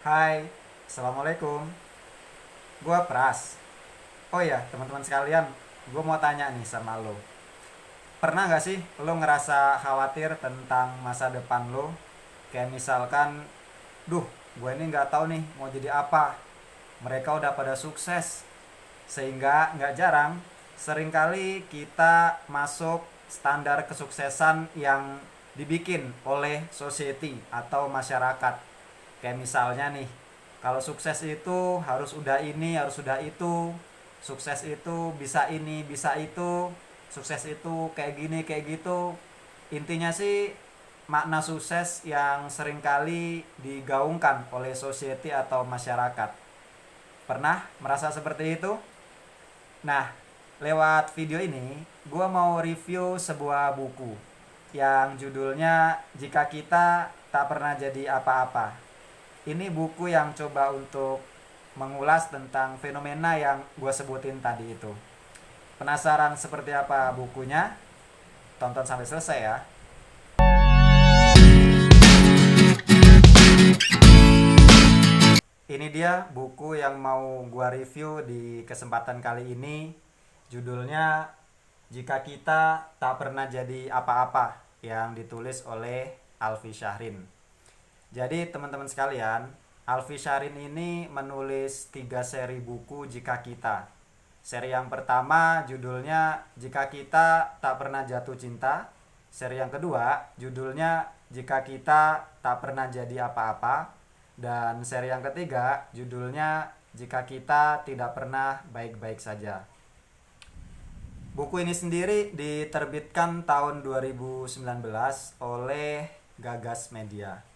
Hai, Assalamualaikum. Gua Pras. Oh ya, teman-teman sekalian, gue mau tanya nih sama lo. Pernah gak sih lo ngerasa khawatir tentang masa depan lo? Kayak misalkan, duh, gue ini nggak tahu nih mau jadi apa. Mereka udah pada sukses, sehingga nggak jarang, seringkali kita masuk standar kesuksesan yang dibikin oleh society atau masyarakat. Kayak misalnya nih, kalau sukses itu harus udah ini, harus udah itu. Sukses itu bisa ini, bisa itu. Sukses itu kayak gini, kayak gitu. Intinya sih makna sukses yang seringkali digaungkan oleh society atau masyarakat. Pernah merasa seperti itu? Nah, lewat video ini, gue mau review sebuah buku yang judulnya Jika Kita Tak Pernah Jadi Apa-apa. Ini buku yang coba untuk mengulas tentang fenomena yang gue sebutin tadi itu. Penasaran seperti apa bukunya? Tonton sampai selesai ya. Ini dia buku yang mau gue review di kesempatan kali ini. Judulnya Jika Kita Tak Pernah Jadi Apa-apa, yang ditulis oleh Alfi Syahrin. Jadi teman-teman sekalian, Alfi Syahrin ini menulis 3 seri buku Jika Kita. Seri yang pertama judulnya Jika Kita Tak Pernah Jatuh Cinta. Seri yang kedua judulnya Jika Kita Tak Pernah Jadi Apa-apa. Dan seri yang ketiga judulnya Jika Kita Tidak Pernah Baik-Baik Saja. Buku ini sendiri diterbitkan tahun 2019 oleh Gagas Media.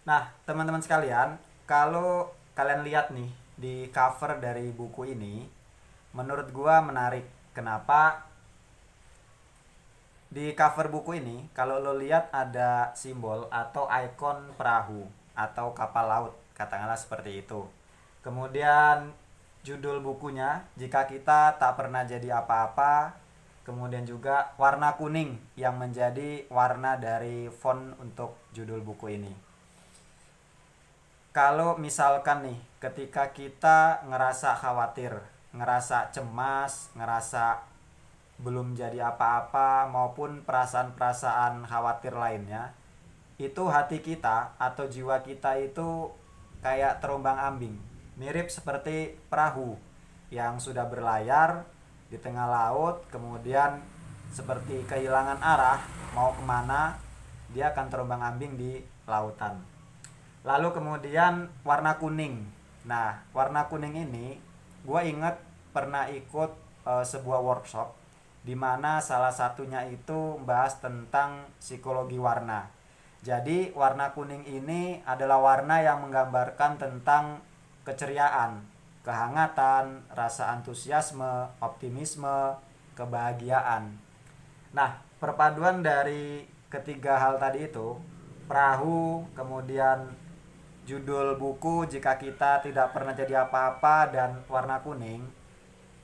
Nah, teman-teman sekalian, kalau kalian lihat nih di cover dari buku ini, menurut gua menarik. Kenapa? Di cover buku ini, kalau lo lihat ada simbol atau ikon perahu atau kapal laut, katakanlah seperti itu. Kemudian judul bukunya, Jika Kita Tak Pernah Jadi Apa-apa. Kemudian juga warna kuning yang menjadi warna dari font untuk judul buku ini. Kalau misalkan nih, ketika kita ngerasa khawatir, ngerasa cemas, ngerasa belum jadi apa-apa, maupun perasaan-perasaan khawatir lainnya, itu hati kita atau jiwa kita itu kayak terombang-ambing, mirip seperti perahu yang sudah berlayar di tengah laut, kemudian seperti kehilangan arah mau kemana, dia akan terombang-ambing di lautan. Lalu kemudian warna kuning. Nah, warna kuning ini gue inget pernah ikut sebuah workshop di mana salah satunya itu membahas tentang psikologi warna. Jadi warna kuning ini adalah warna yang menggambarkan tentang keceriaan, kehangatan, rasa antusiasme, optimisme, kebahagiaan. Nah, perpaduan dari ketiga hal tadi itu, perahu, kemudian judul buku Jika Kita Tidak Pernah Jadi Apa-apa, dan warna kuning,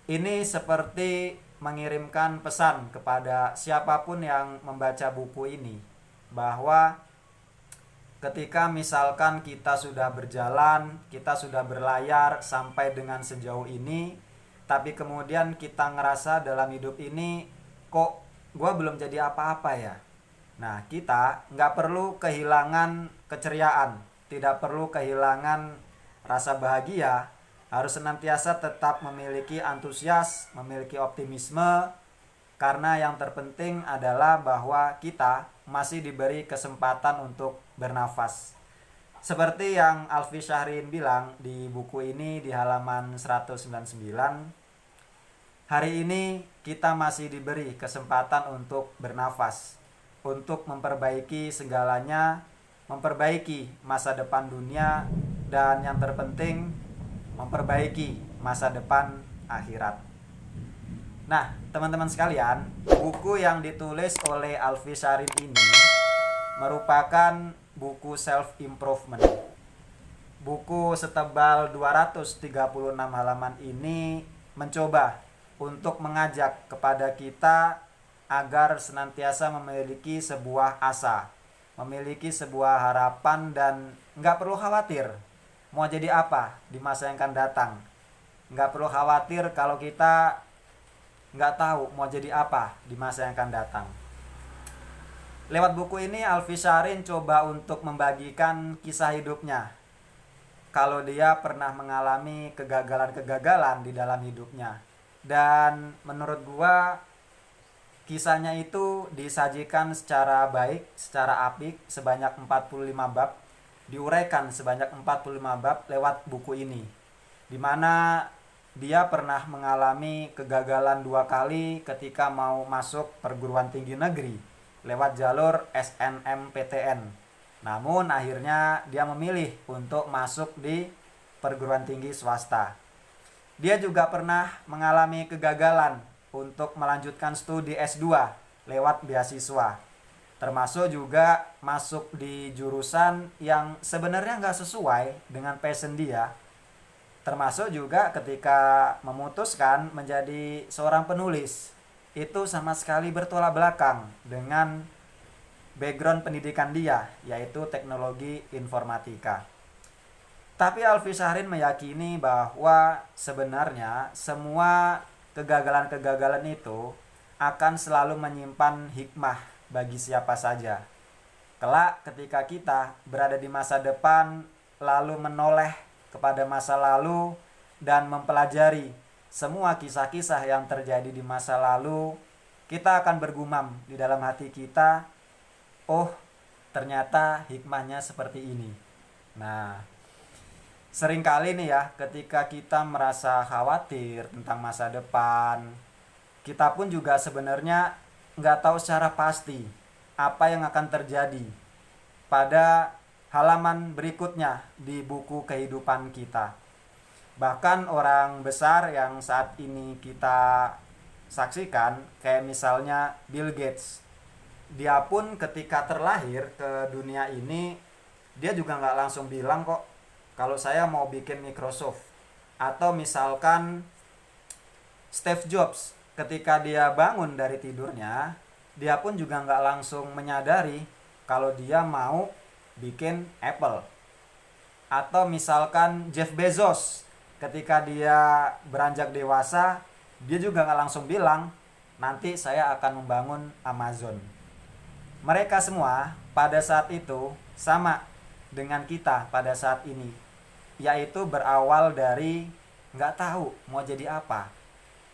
ini seperti mengirimkan pesan kepada siapapun yang membaca buku ini, bahwa ketika misalkan kita sudah berjalan, kita sudah berlayar sampai dengan sejauh ini, tapi kemudian kita ngerasa dalam hidup ini, kok gue belum jadi apa-apa ya. Nah, kita nggak perlu kehilangan keceriaan, tidak perlu kehilangan rasa bahagia, harus senantiasa tetap memiliki antusias, memiliki optimisme, karena yang terpenting adalah bahwa kita masih diberi kesempatan untuk bernafas. Seperti yang Alfi Syahrin bilang di buku ini di halaman 199, hari ini kita masih diberi kesempatan untuk bernafas, untuk memperbaiki segalanya, memperbaiki masa depan dunia, dan yang terpenting memperbaiki masa depan akhirat. Nah, teman-teman sekalian, buku yang ditulis oleh Alfi Syahrin ini merupakan buku self improvement. Buku setebal 236 halaman ini mencoba untuk mengajak kepada kita agar senantiasa memiliki sebuah asa, memiliki sebuah harapan, dan nggak perlu khawatir mau jadi apa di masa yang akan datang. Nggak perlu khawatir kalau kita nggak tahu mau jadi apa di masa yang akan datang. Lewat buku ini Alfi Syahrin coba untuk membagikan kisah hidupnya. Kalau dia pernah mengalami kegagalan-kegagalan di dalam hidupnya. Dan menurut gua kisahnya itu disajikan secara baik, secara apik sebanyak 45 bab. Diuraikan sebanyak 45 bab lewat buku ini. Di mana dia pernah mengalami kegagalan 2 kali ketika mau masuk perguruan tinggi negeri lewat jalur SNMPTN. Namun akhirnya dia memilih untuk masuk di perguruan tinggi swasta. Dia juga pernah mengalami kegagalan untuk melanjutkan studi S2 lewat beasiswa. Termasuk juga masuk di jurusan yang sebenarnya nggak sesuai dengan passion dia. Termasuk juga ketika memutuskan menjadi seorang penulis. Itu sama sekali bertolak belakang dengan background pendidikan dia, yaitu teknologi informatika. Tapi Alfi Syahrin meyakini bahwa sebenarnya semua kegagalan-kegagalan itu akan selalu menyimpan hikmah bagi siapa saja. Kelak ketika kita berada di masa depan lalu menoleh kepada masa lalu dan mempelajari semua kisah-kisah yang terjadi di masa lalu, kita akan bergumam di dalam hati kita, oh ternyata hikmahnya seperti ini. Nah, seringkali nih ya, ketika kita merasa khawatir tentang masa depan, kita pun juga sebenarnya nggak tahu secara pasti apa yang akan terjadi pada halaman berikutnya di buku kehidupan kita. Bahkan orang besar yang saat ini kita saksikan, kayak misalnya Bill Gates, dia pun ketika terlahir ke dunia ini, dia juga nggak langsung bilang kok kalau saya mau bikin Microsoft. Atau misalkan Steve Jobs, ketika dia bangun dari tidurnya, dia pun juga nggak langsung menyadari kalau dia mau bikin Apple. Atau misalkan Jeff Bezos, ketika dia beranjak dewasa, dia juga nggak langsung bilang nanti saya akan membangun Amazon. Mereka semua pada saat itu sama dengan kita pada saat ini, yaitu berawal dari nggak tahu mau jadi apa.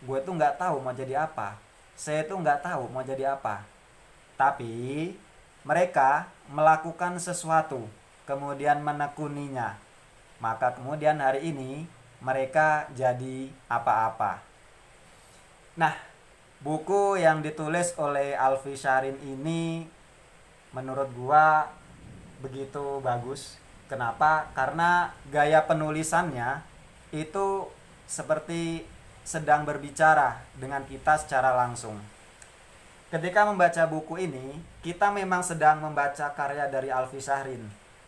Gue tuh nggak tahu mau jadi apa. Saya tuh nggak tahu mau jadi apa. Tapi mereka melakukan sesuatu, kemudian menekuninya. Maka kemudian hari ini mereka jadi apa-apa. Nah, buku yang ditulis oleh Alfi Syahrin ini menurut gua begitu bagus. Kenapa? Karena gaya penulisannya itu seperti sedang berbicara dengan kita secara langsung. Ketika membaca buku ini, kita memang sedang membaca karya dari Alfi Syahrin.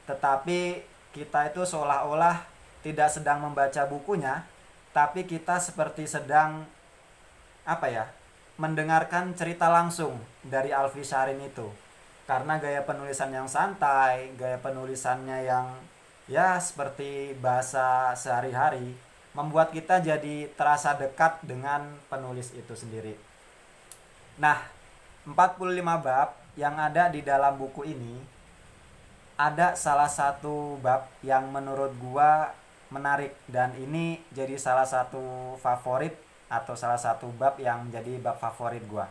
Tetapi kita itu seolah-olah tidak sedang membaca bukunya, tapi kita seperti sedang mendengarkan cerita langsung dari Alfi Syahrin itu. Karena gaya penulisan yang santai, gaya penulisannya yang ya seperti bahasa sehari-hari, membuat kita jadi terasa dekat dengan penulis itu sendiri. Nah, 45 bab yang ada di dalam buku ini, ada salah satu bab yang menurut gua menarik, dan ini jadi salah satu favorit atau salah satu bab yang menjadi bab favorit gua.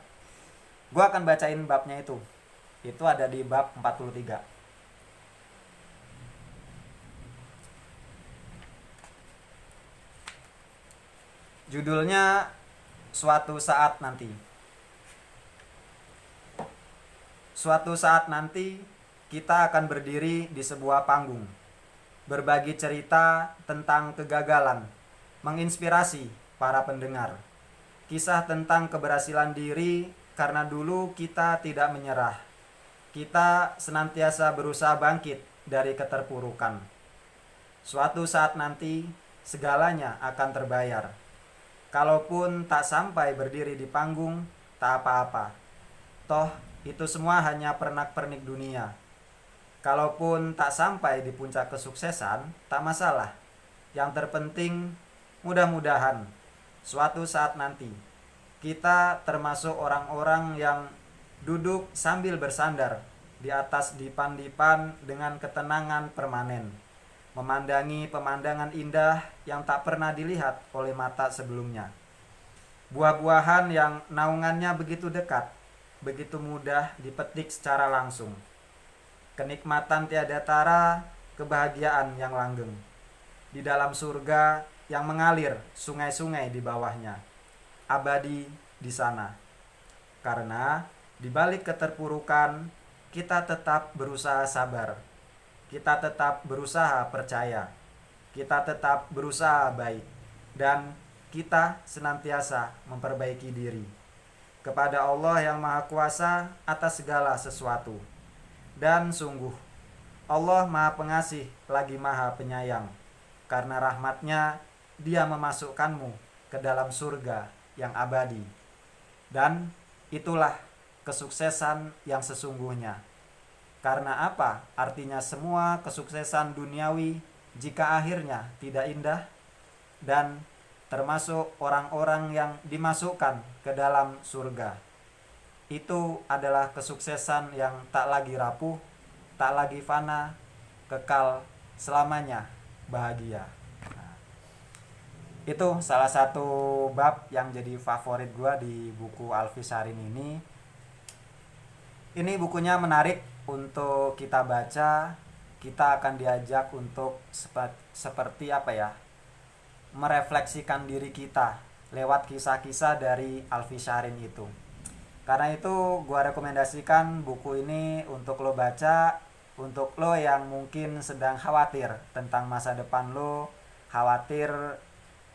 Gua akan bacain babnya itu. Itu ada di bab 43. Judulnya Suatu Saat Nanti. Suatu saat nanti kita akan berdiri di sebuah panggung, berbagi cerita tentang kegagalan, menginspirasi para pendengar. Kisah tentang keberhasilan diri karena dulu kita tidak menyerah. Kita senantiasa berusaha bangkit dari keterpurukan. Suatu saat nanti segalanya akan terbayar. Kalaupun tak sampai berdiri di panggung, tak apa-apa. Toh itu semua hanya pernak-pernik dunia. Kalaupun tak sampai di puncak kesuksesan, tak masalah. Yang terpenting, mudah-mudahan suatu saat nanti kita termasuk orang-orang yang duduk sambil bersandar di atas dipan-dipan dengan ketenangan permanen, memandangi pemandangan indah yang tak pernah dilihat oleh mata sebelumnya. Buah-buahan yang naungannya begitu dekat, begitu mudah dipetik secara langsung. Kenikmatan tiada tara, kebahagiaan yang langgeng. Di dalam surga yang mengalir sungai-sungai di bawahnya. Abadi di sana. Karena di balik keterpurukan, kita tetap berusaha sabar. Kita tetap berusaha percaya. Kita tetap berusaha baik. Dan kita senantiasa memperbaiki diri kepada Allah yang Maha Kuasa atas segala sesuatu. Dan sungguh, Allah Maha Pengasih lagi Maha Penyayang. Karena rahmatnya, Dia memasukkanmu ke dalam surga yang abadi. Dan itulah kesuksesan yang sesungguhnya. Karena apa? Artinya semua kesuksesan duniawi jika akhirnya tidak indah, dan termasuk orang-orang yang dimasukkan ke dalam surga. Itu adalah kesuksesan yang tak lagi rapuh, tak lagi fana, kekal selamanya bahagia. Nah, itu salah satu bab yang jadi favorit gue di buku Al-Fisharin ini. Ini bukunya menarik untuk kita baca. Kita akan diajak untuk seperti apa ya, merefleksikan diri kita lewat kisah-kisah dari Al-Fisharin itu. Karena itu gue rekomendasikan buku ini untuk lo baca, untuk lo yang mungkin sedang khawatir tentang masa depan lo, khawatir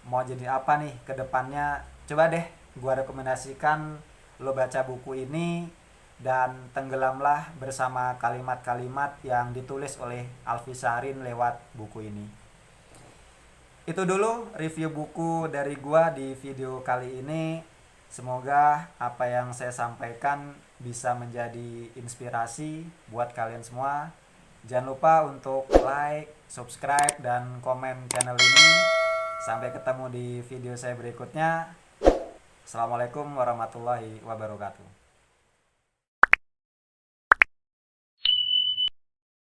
mau jadi apa nih ke depannya. Coba deh gue rekomendasikan lo baca buku ini dan tenggelamlah bersama kalimat-kalimat yang ditulis oleh Al-Fisharin lewat buku ini. Itu dulu review buku dari gua di video kali ini. Semoga apa yang saya sampaikan bisa menjadi inspirasi buat kalian semua. Jangan lupa untuk like, subscribe, dan komen channel ini. Sampai ketemu di video saya berikutnya. Assalamualaikum warahmatullahi wabarakatuh.